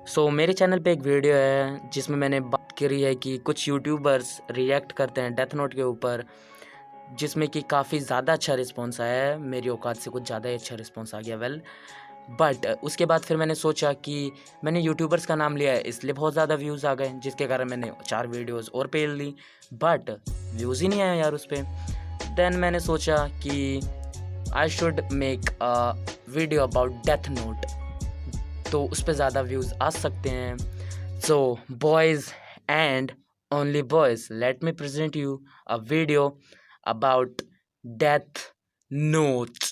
मेरे चैनल पे एक वीडियो है जिसमें मैंने बात करी है कि कुछ यूट्यूबर्स रिएक्ट करते हैं डेथ नोट के ऊपर, जिसमें कि काफ़ी ज़्यादा अच्छा रिस्पॉन्स आया है। मेरी औकात से कुछ ज़्यादा ही अच्छा रिस्पॉन्स आ गया। बट उसके बाद फिर मैंने सोचा कि मैंने यूट्यूबर्स का नाम लिया है इसलिए बहुत ज़्यादा व्यूज़ आ गए, जिसके कारण मैंने 4 वीडियोज़ और पेल ली, बट व्यूज़ ही नहीं आए यार उस पर। देन मैंने सोचा कि I should make a video about death note, तो उस पर ज़्यादा व्यूज़ आ सकते हैं। So boys and only boys, let me present you a video about death note.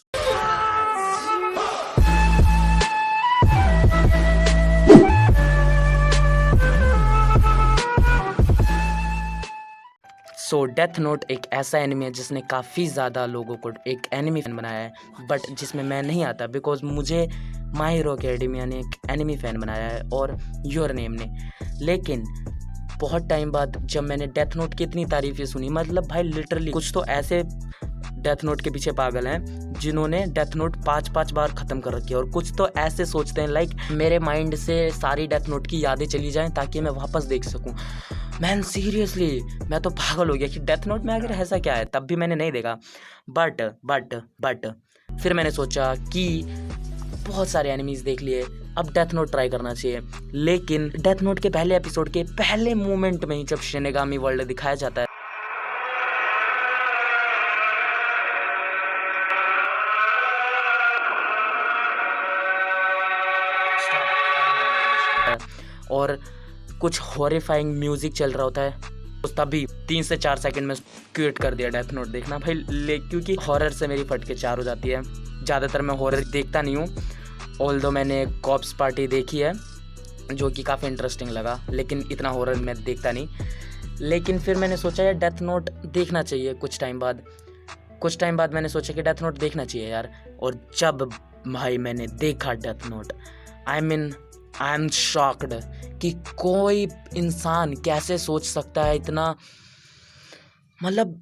Death note एक ऐसा एनिमे है जिसने काफ़ी ज़्यादा लोगों को एक एनिमी फ़ैन बनाया है, बट जिसमें मैं नहीं आता बिकॉज मुझे माय हीरो अकेडेमिया ने एक एनिमी फ़ैन बनाया है और योर नेम ने। लेकिन बहुत टाइम बाद जब मैंने डेथ नोट की इतनी तारीफ़ें सुनी, मतलब भाई लिटरली कुछ तो ऐसे डेथ नोट के पीछे पागल हैं जिन्होंने डेथ नोट 5-5 बार ख़त्म कर रखी है, और कुछ तो ऐसे सोचते हैं लाइक मेरे माइंड से सारी डेथ नोट की यादें चली जाएं ताकि मैं वापस देख सकूं। मैन सीरियसली मैं तो पागल हो गया कि डेथ नोट में आखिर ऐसा क्या है। तब भी मैंने नहीं देखा, बट फिर मैंने सोचा कि बहुत सारे एनिमीज़ देख लिए, अब डेथ नोट ट्राई करना चाहिए। लेकिन डेथ नोट के पहले एपिसोड के पहले मोमेंट में ही जब शिनगामी वर्ल्ड दिखाया जाता है, और कुछ हॉरिफाइंग म्यूजिक चल रहा होता है, तो तभी 3 से 4 सेकंड में क्विट कर दिया डेथ नोट देखना भाई। क्योंकि हॉरर से मेरी फट के 4 हो जाती है। ज़्यादातर मैं हॉरर देखता नहीं हूँ, ऑल्दो मैंने कॉप्स पार्टी देखी है जो कि काफ़ी इंटरेस्टिंग लगा, लेकिन इतना हॉरर मैं देखता नहीं। लेकिन फिर मैंने सोचा यार डेथ नोट देखना चाहिए। कुछ टाइम बाद मैंने सोचा कि डेथ नोट देखना चाहिए यार, और जब भाई मैंने देखा death note, I am shocked कि कोई इंसान कैसे सोच सकता है इतना, मतलब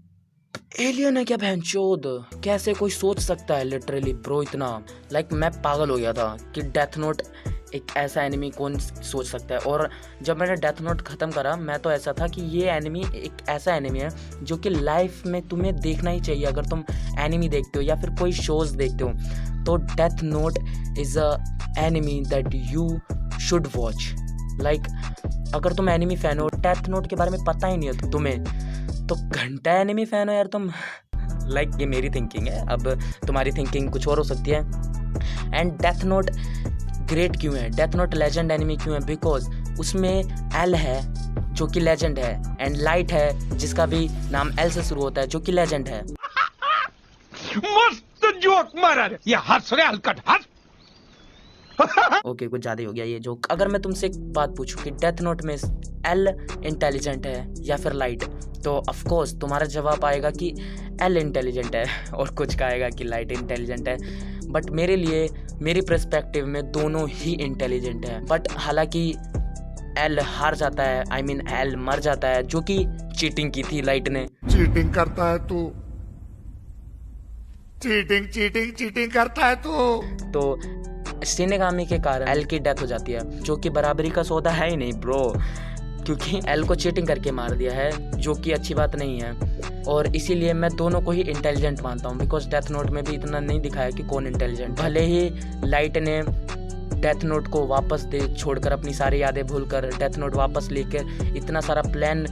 एलियन है क्या बहनचोद, कैसे कोई सोच सकता है लिटरली ब्रो इतना। लाइक मैं पागल हो गया था कि डेथ नोट एक ऐसा एनिमी कौन सोच सकता है। और जब मैंने डेथ नोट ख़त्म करा, मैं तो ऐसा था कि ये एनिमी एक ऐसा एनिमी है जो कि लाइफ में तुम्हें देखना ही चाहिए। अगर तुम एनिमी देखते हो या फिर कोई शोज़ देखते हो तो death note is a enemy that you should watch. Like अगर तुम एनिमी फ़ैन हो, डेथ नोट के बारे में पता ही नहीं है तुम्हें, तो घंटा एनिमी फ़ैन हो यार तुम। लाइक ये मेरी थिंकिंग है, अब तुम्हारी थिंकिंग कुछ और हो सकती है। एंड डेथ नोट ग्रेट क्यों है, डेथ नोट लेजेंड एनिमी क्यों है, बिकॉज उसमें एल है जो कि लेजेंड है, एंड लाइट है जिसका भी नाम एल से शुरू होता है जो कि लेजेंड है। मस्त जोक मारा, ये हंस रहे हलकट हंस। ओके कुछ ज़्यादा हो गया ये जोक। अगर मैं तुमसे एक बात पूछूं कि डेथ नोट में एल इंटेलिजेंट है या फिर लाइट, तो ऑफ कोर्स तुम्हारा जवाब आएगा कि एल इंटेलिजेंट है, और कुछ का आएगा कि लाइट इंटेलिजेंट है। बट मेरे लिए, मेरी पर्सपेक्टिव में दोनों ही इंटेलिजेंट है। बट हालांकि एल हार जाता है, एल मर जाता है, जो कि चीटिंग की थी लाइट ने। चीटिंग करता है तू, चीटिंग करता है तो शिनगामी के कारण एल की डेथ हो जाती है, जो कि बराबरी का सौदा है ही नहीं ब्रो, क्योंकि एल को चीटिंग करके मार दिया है, जो कि अच्छी बात नहीं है। और इसीलिए मैं दोनों को ही इंटेलिजेंट मानता हूँ, बिकॉज डेथ नोट में भी इतना नहीं दिखाया कि कौन इंटेलिजेंट। भले ही लाइट ने डेथ नोट को वापस दे छोड़कर, अपनी सारी यादें भूलकर डेथ नोट वापस लेकर इतना सारा प्लान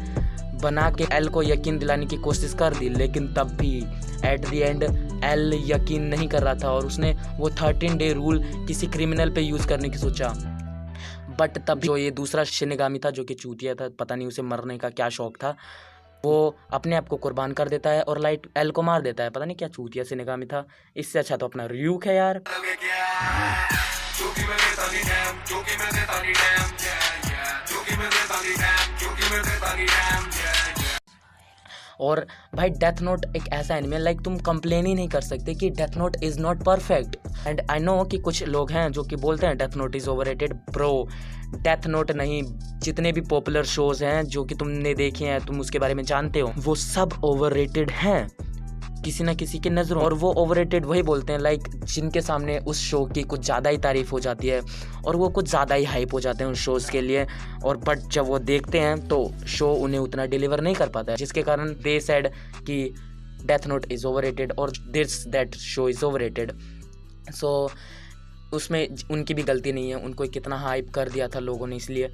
बना के एल को यकीन दिलाने की कोशिश कर दी, लेकिन तब भी एट द एंड एल यकीन नहीं कर रहा था, और उसने वो 13 डे रूल किसी क्रिमिनल पे यूज़ करने की सोचा। बट तब जो ये दूसरा शिनगामी था जो कि चूतिया था, पता नहीं उसे मरने का क्या शौक था, वो अपने आप को कुर्बान कर देता है और लाइट एल को मार देता है। पता नहीं क्या चूतिया शिनगामी था, इससे अच्छा तो अपना ryuk है यार। और भाई डेथ नोट एक ऐसा एनिमे, लाइक तुम कंप्लेन ही नहीं कर सकते कि death note is not perfect. And I know कि कुछ लोग हैं जो कि बोलते हैं death note is overrated. Bro death note नहीं, जितने भी पॉपुलर शोज़ हैं जो कि तुमने देखे हैं, तुम उसके बारे में जानते हो, वो सब ओवररेटेड हैं। किसी ना किसी की नज़रों, और वो ओवररेटेड वही बोलते हैं लाइक जिनके सामने उस शो की कुछ ज़्यादा ही तारीफ़ हो जाती है और वो कुछ ज़्यादा ही हाइप हो जाते हैं उन शोज़ के लिए, और बट जब वो देखते हैं तो शो उन्हें उतना डिलीवर नहीं कर पाता है, जिसके कारण दे सेड कि डेथ नोट इज़ ओवररेटेड और this that show is overrated. So उसमें उनकी भी गलती नहीं है, उनको कितना हाइप कर दिया था लोगों ने इसलिए।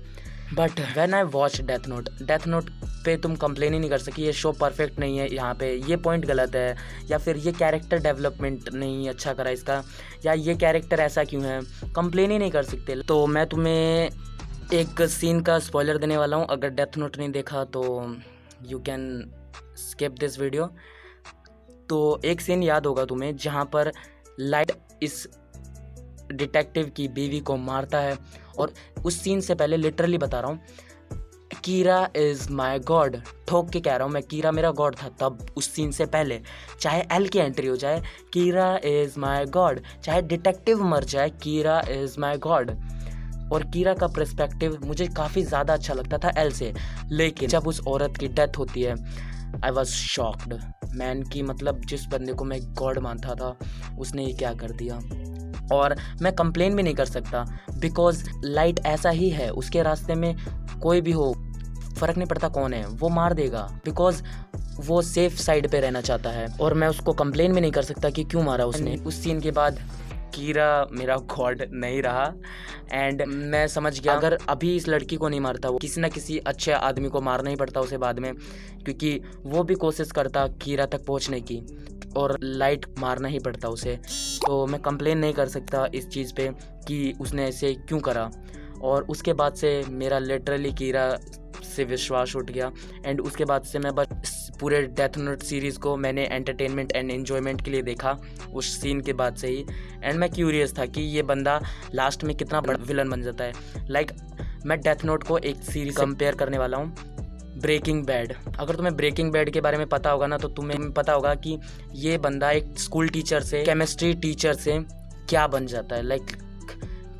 But when I watch death note पे तुम कंप्लेन ही नहीं कर सकी ये शो परफेक्ट नहीं है, यहाँ पे ये पॉइंट गलत है, या फिर ये कैरेक्टर डेवलपमेंट नहीं अच्छा करा इसका, या ये कैरेक्टर ऐसा क्यों है, कंप्लेन ही नहीं कर सकते। तो मैं तुम्हें एक सीन का स्पॉइलर देने वाला हूँ, अगर डेथ नोट नहीं देखा तो you can skip this video. तो एक सीन याद होगा तुम्हें जहाँ पर लाइट इस डिटेक्टिव की बीवी को मारता है, और उस सीन से पहले लिटरली बता रहा हूँ, कीरा इज़ माई गॉड, ठोक के कह रहा हूँ मैं, कीरा मेरा गॉड था तब, उस सीन से पहले। चाहे एल की एंट्री हो जाए, कीरा इज़ माई गॉड, चाहे डिटेक्टिव मर जाए, कीरा इज़ माई गॉड। और कीरा का पर्सपेक्टिव मुझे काफ़ी ज़्यादा अच्छा लगता था एल से, लेकिन जब उस औरत की डेथ होती है आई वॉज शॉक्ड मैन की, मतलब जिस बंदे को मैं गॉड मानता था उसने ये क्या कर दिया। और मैं कंप्लेन भी नहीं कर सकता बिकॉज लाइट ऐसा ही है, उसके रास्ते में कोई भी हो फ़र्क नहीं पड़ता कौन है, वो मार देगा बिकॉज वो सेफ साइड पे रहना चाहता है, और मैं उसको कंप्लेन भी नहीं कर सकता कि क्यों मारा उसने। उस सीन के बाद कीरा मेरा गॉड नहीं रहा, एंड मैं समझ गया अगर अभी इस लड़की को नहीं मारता वो किसी ना किसी अच्छे आदमी को मारना ही पड़ता उसे बाद में, क्योंकि वो भी कोशिश करता कीरा तक पहुंचने की, और लाइट मारना ही पड़ता उसे। तो मैं कंप्लेन नहीं कर सकता इस चीज़ पे कि उसने ऐसे क्यों करा, और उसके बाद से मेरा लिटरली कीरा से विश्वास उठ गया, एंड उसके बाद से मैं बस पूरे डेथ नोट सीरीज़ को मैंने एंटरटेनमेंट एंड एन्जॉयमेंट के लिए देखा उस सीन के बाद से ही, एंड मैं क्यूरियस था कि ये बंदा लास्ट में कितना बड़ा विलन बन जाता है। लाइक मैं डेथ नोट को एक सीरीज कंपेयर करने वाला हूँ ब्रेकिंग बैड। अगर तुम्हें ब्रेकिंग बैड के बारे में पता होगा ना, तो तुम्हें पता होगा कि ये बंदा एक स्कूल टीचर से केमिस्ट्री टीचर से क्या बन जाता है, लाइक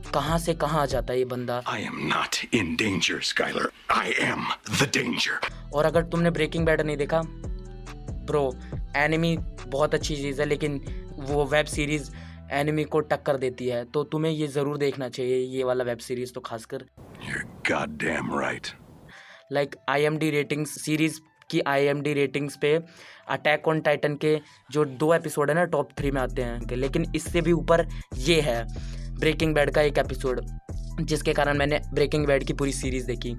कहाँ से कहाँ आ जाता है ये बंदा। I am not in danger, Skylar. I am the danger. और अगर तुमने ब्रेकिंग बैड नहीं देखा ब्रो, एनिमी बहुत अच्छी चीज़ है, लेकिन वो वेब सीरीज़ एनिमी को टक्कर देती है, तो तुम्हें ये ज़रूर देखना चाहिए ये वाला वेब सीरीज़ तो खासकर। You're goddamn right. Like IMD ratings series की IMD रेटिंग्स पे अटैक ऑन टाइटन के जो 2 एपिसोड है ना टॉप 3 में आते हैं, लेकिन इससे भी ऊपर ये है ब्रेकिंग बैड का एक एपिसोड, जिसके कारण मैंने ब्रेकिंग बैड की पूरी सीरीज़ देखी।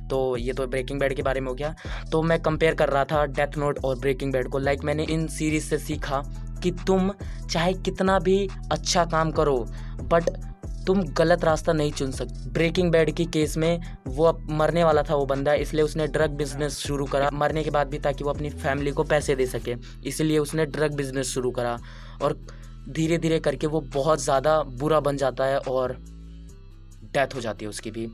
तो ये तो ब्रेकिंग बैड के बारे में हो गया। तो मैं कंपेयर कर रहा था डेथ नोट और ब्रेकिंग बैड को। लाइक मैंने इन सीरीज़ से सीखा कि तुम चाहे कितना भी अच्छा काम करो बट तुम गलत रास्ता नहीं चुन सकते। ब्रेकिंग बैड की केस में वो अब मरने वाला था वो बंदा, इसलिए उसने ड्रग बिजनेस शुरू करा मरने के बाद भी, ताकि वो अपनी फैमिली को पैसे दे सके, इसलिए उसने ड्रग बिजनेस शुरू करा, और धीरे धीरे करके वो बहुत ज़्यादा बुरा बन जाता है और डेथ हो जाती है उसकी भी।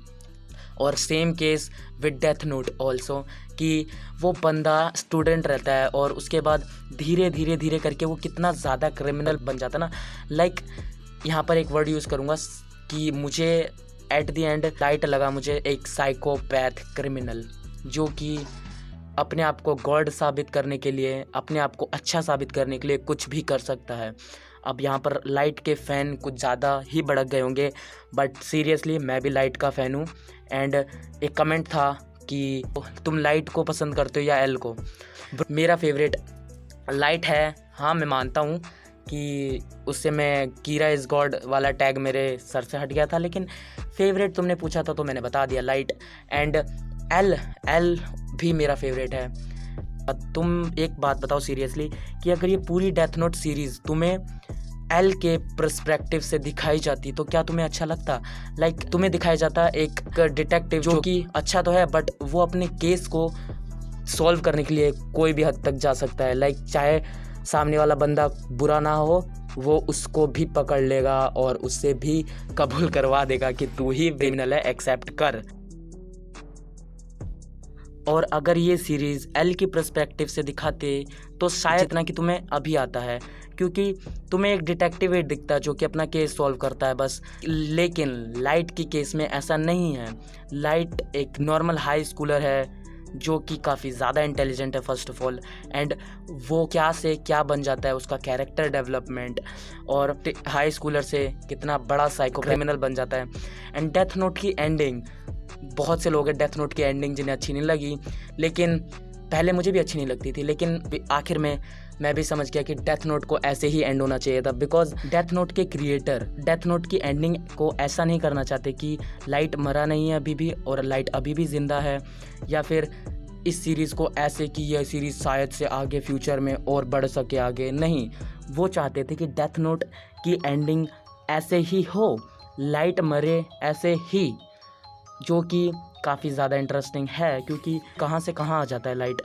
और same case with death note also, कि वो बंदा स्टूडेंट रहता है और उसके बाद धीरे धीरे धीरे करके वो कितना ज़्यादा क्रिमिनल बन जाता है ना। लाइक यहाँ पर एक वर्ड यूज़ करूँगा कि मुझे एट द एंड लाइट लगा मुझे एक साइकोपैथ क्रिमिनल, जो कि अपने आप को गॉड साबित करने के लिए, अपने आप को अच्छा साबित करने के लिए कुछ भी कर सकता है। अब यहाँ पर लाइट के फ़ैन कुछ ज़्यादा ही भड़क गए होंगे, बट सीरियसली मैं भी लाइट का फ़ैन हूँ। एंड एक कमेंट था कि तुम लाइट को पसंद करते हो या एल को। मेरा फेवरेट लाइट है, हाँ मैं मानता हूँ कि उससे मैं कीरा इज़ गॉड वाला टैग मेरे सर से हट गया था, लेकिन फेवरेट तुमने पूछा था तो मैंने बता दिया लाइट। एंड एल भी मेरा फेवरेट है। तुम एक बात बताओ सीरियसली कि अगर ये पूरी डेथ नोट सीरीज़ तुम्हें एल के पर्सपेक्टिव से दिखाई जाती तो क्या तुम्हें अच्छा लगता? लाइक तुम्हें दिखाया जाता एक डिटेक्टिव जो कि अच्छा तो है बट वो अपने केस को सॉल्व करने के लिए कोई भी हद तक जा सकता है। लाइक चाहे सामने वाला बंदा बुरा ना हो, वो उसको भी पकड़ लेगा और उससे भी कबूल करवा देगा कि तू ही क्रिमिनल है, एक्सेप्ट कर। और अगर ये सीरीज़ एल की पर्सपेक्टिव से दिखाते तो शायद जितना कि तुम्हें अभी आता है, क्योंकि तुम्हें एक डिटेक्टिव ही दिखता है जो कि अपना केस सॉल्व करता है बस। लेकिन लाइट की केस में ऐसा नहीं है। लाइट एक नॉर्मल हाई स्कूलर है जो कि काफ़ी ज़्यादा इंटेलिजेंट है फर्स्ट ऑफ ऑल, एंड वो क्या से क्या बन जाता है, उसका कैरेक्टर डेवलपमेंट, और हाई स्कूलर से कितना बड़ा साइको क्रिमिनल बन जाता है। एंड डेथ नोट की एंडिंग, बहुत से लोग हैं डेथ नोट की एंडिंग जिन्हें अच्छी नहीं लगी, लेकिन पहले मुझे भी अच्छी नहीं लगती थी, लेकिन आखिर में मैं भी समझ गया कि डेथ नोट को ऐसे ही एंड होना चाहिए था, बिकॉज डेथ नोट के क्रिएटर डेथ नोट की एंडिंग को ऐसा नहीं करना चाहते कि लाइट मरा नहीं है अभी भी और लाइट अभी भी ज़िंदा है, या फिर इस सीरीज़ को ऐसे कि यह सीरीज़ शायद से आगे फ्यूचर में और बढ़ सके आगे। नहीं, वो चाहते थे कि डेथ नोट की एंडिंग ऐसे ही हो, लाइट मरे ऐसे ही, जो कि काफ़ी ज़्यादा इंटरेस्टिंग है, क्योंकि कहाँ से कहाँ आ जाता है लाइट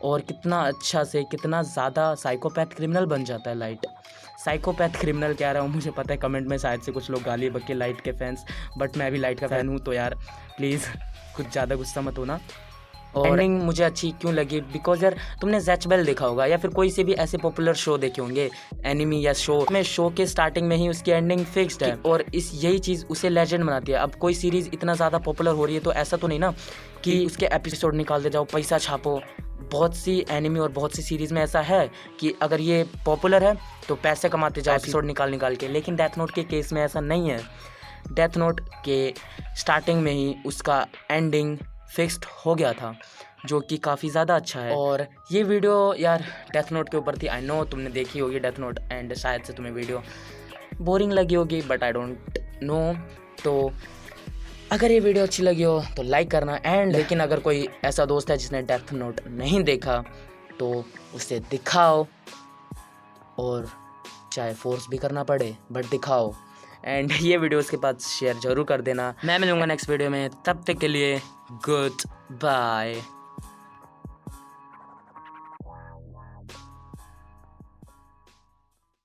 और कितना अच्छा से कितना ज़्यादा साइकोपैथ क्रिमिनल बन जाता है लाइट। साइकोपैथ क्रिमिनल कह रहा हूँ, मुझे पता है कमेंट में शायद से कुछ लोग गाली बके लाइट के फैंस, बट मैं भी लाइट का फ़ैन हूँ, तो यार प्लीज़ कुछ ज़्यादा गुस्सा मत होना। और एंडिंग मुझे अच्छी क्यों लगी, बिकॉज यार तुमने जैच बेल देखा होगा या फिर कोई से भी ऐसे पॉपुलर शो देखे होंगे एनिमी या शो में, शो के स्टार्टिंग में ही उसकी एंडिंग फिक्स्ड है और यही चीज़ उसे लेजेंड बनाती है। अब कोई सीरीज़ इतना ज़्यादा पॉपुलर हो रही है तो ऐसा तो नहीं ना कि उसके एपिसोड निकाल दे जाओ, पैसा छापो। बहुत सी एनिमी और बहुत सी सीरीज़ में ऐसा है कि अगर ये पॉपुलर है तो पैसे कमाते जाओ एपिसोड निकाल के, लेकिन डेथ नोट के केस में ऐसा नहीं है। डेथ नोट के स्टार्टिंग में ही उसका एंडिंग फिक्स्ड हो गया था, जो कि काफ़ी ज़्यादा अच्छा है। और ये वीडियो यार डेथ नोट के ऊपर थी। आई नो तुमने देखी होगी डेथ नोट एंड शायद से तुम्हें वीडियो बोरिंग लगी होगी, बट आई डोंट नो। तो अगर ये वीडियो अच्छी लगी हो तो लाइक करना, एंड लेकिन अगर कोई ऐसा दोस्त है जिसने डेथ नोट नहीं देखा तो उसे दिखाओ, और चाहे फोर्स भी करना पड़े बट दिखाओ। एंड ये वीडियो उसके पास शेयर जरूर कर देना। मैं मिलूंगा नेक्स्ट वीडियो में, तब तक के लिए गुड बाय।